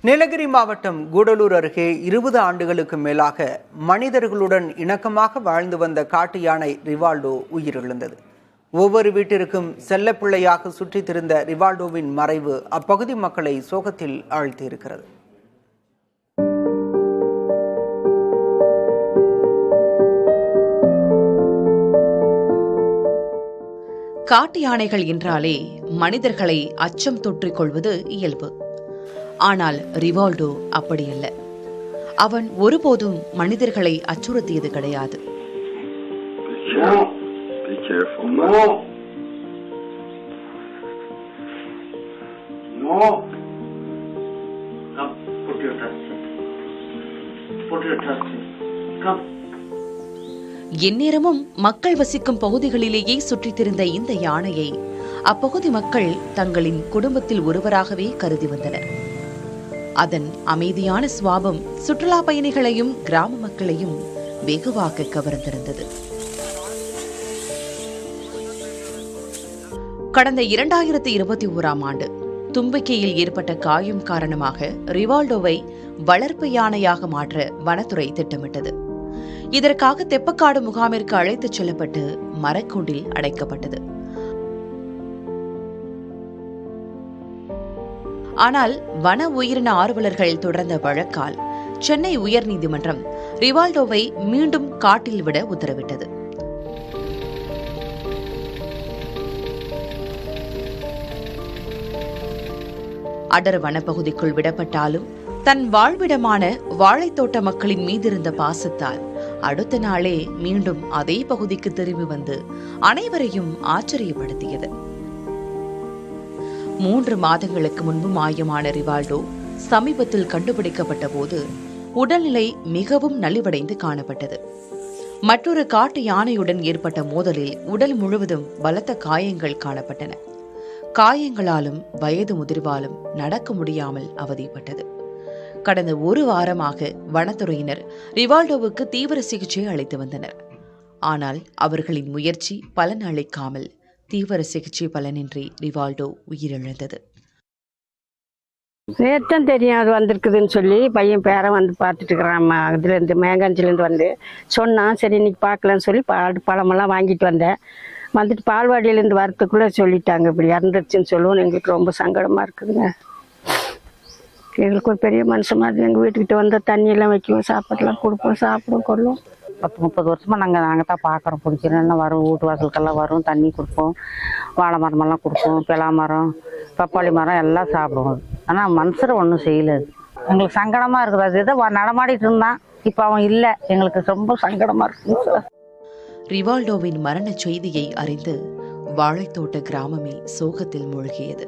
நீலகிரி மாவட்டம் கூடலூர் அருகே 20 ஆண்டுகளுக்கு மேலாக மனிதர்களுடன் இணக்கமாக வாழ்ந்து வந்த காட்டு யானை ரிவால்டோ உயிரிழந்தது. ஒவ்வொரு வீட்டிற்கும் செல்லப்பிள்ளையாக சுற்றித் திரிந்த ரிவால்டோவின் மறைவு அப்பகுதி மக்களை சோகத்தில் ஆழ்த்தியிருக்கிறது. காட்டு யானைகள் என்றாலே மனிதர்களை அச்சம் தொற்றிக் கொள்வது இயல்பு. ஆனால் ரிவால்டோ அப்படியல்ல. அவன் ஒருபோதும் மனிதர்களை அச்சுறுத்தியது கிடையாது. எந்நேரமும் மக்கள் வசிக்கும் பகுதிகளிலேயே சுற்றித் திரிந்த இந்த யானையை அப்பகுதி மக்கள் தங்களின் குடும்பத்தில் ஒருவராகவே கருதி வந்தனர். அதன் அமைதியான சுவாபம் சுற்றுலா பயணிகளையும் கிராம மக்களையும் வெகுவாக கவர்ந்திருந்தது. கடந்த 2021ஆம் ஆண்டு தும்பிக்கையில் ஏற்பட்ட காயம் காரணமாக ரிவால்டோவை வளர்ப்பு யானையாக மாற்ற வனத்துறை திட்டமிட்டது. இதற்காக தெப்பக்காடு முகாமிற்கு அழைத்துச் செல்லப்பட்டு மரக்கூண்டில் அடைக்கப்பட்டது. ஆனால் வன உயிரின ஆர்வலர்கள் தொடர்ந்த வழக்கால் சென்னை உயர்நீதிமன்றம் ரிவால்டோவை மீண்டும் காட்டில் விட உத்தரவிட்டது. அடர் வனப்பகுதிக்குள் விடப்பட்டாலும் தன் வாழ்விடமான வாழைத்தோட்ட மக்களின் மீதிருந்த பாசத்தால் அடுத்த நாளே மீண்டும் அதே பகுதிக்கு திரும்பி வந்து அனைவரையும் ஆச்சரியப்படுத்தியது. 3 மாதங்களுக்கு முன்பு மாயமான ரிவால்டோ சமீபத்தில் கண்டுபிடிக்கப்பட்ட போது உடல்நிலை மிகவும் நலிவடைந்து காணப்பட்டது. மற்றொரு காட்டு யானையுடன் ஏற்பட்ட மோதலில் உடல் முழுவதும் பலத்த காயங்கள் காணப்பட்டன. காயங்களாலும் வயது முதிர்வாலும் நடக்க முடியாமல் அவதிப்பட்டது. கடந்த 1 வாரமாக வனத்துறையினர் ரிவால்டோவுக்கு தீவிர சிகிச்சை அளித்து வந்தனர். ஆனால் அவர்களின் முயற்சி பலன் அளிக்காமல் தீவிர சிகிச்சை பலனின்றி ரிவால்டோ உயிரிழந்தது. நேற்றம் தெரியும் அது வந்திருக்குதுன்னு சொல்லி பையன் பேரன் வந்து பார்த்துட்டு இருக்கிறான். இதுலேருந்து மேங்காஞ்சிலேருந்து வந்து சொன்னான். சரி இன்னைக்கு பார்க்கலான்னு சொல்லி பழமெல்லாம் வாங்கிட்டு வந்தேன். வந்துட்டு பால்வாடியிலேருந்து வரத்துக்குள்ளே சொல்லிட்டாங்க இப்படி இறந்துருச்சுன்னு சொல்லுவோம். எங்களுக்கு ரொம்ப சங்கடமாக இருக்குதுங்க. எங்களுக்கு ஒரு பெரிய மனுஷன் மாதிரி எங்கள் வீட்டுக்கிட்ட வந்து தண்ணியெல்லாம் வைக்குவோம், சாப்பாடுலாம் கொடுப்போம், சாப்பிடுவோம், கொள்ளும். 10-30 வருஷமாக நாங்கள் தான் பார்க்குறோம். பிடிக்கிறோன்னா வரும், வீட்டு வாசலுக்கெல்லாம் வரும், தண்ணி கொடுப்போம், வாழை மரமெல்லாம் கொடுப்போம், பிலா மரம், பப்பாளி மரம் எல்லாம் சாப்பிடுவோம். ஆனால் மனுஷரை ஒன்றும் செய்யலாது. எங்களுக்கு சங்கடமாக இருக்குது. அது இதை நடமாடிட்டு இருந்தான், இப்போ அவன் இல்லை. எங்களுக்கு ரொம்ப சங்கடமாக இருக்குங்க சார். ரிவால்டோவின் மரண செய்தியை அறிந்து வாழைத்தோட்ட கிராமமே சோகத்தில் மூழ்கியது.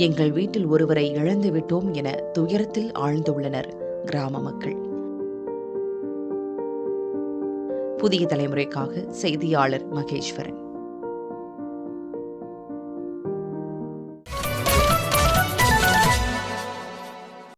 எங்கள் வீட்டில் ஒருவரை இழந்து விட்டோம் என துயரத்தில் ஆழ்ந்துள்ளனர் கிராம மக்கள். புதிய தலைமுறைக்காக செய்தியாளர் மகேஸ்வரன்.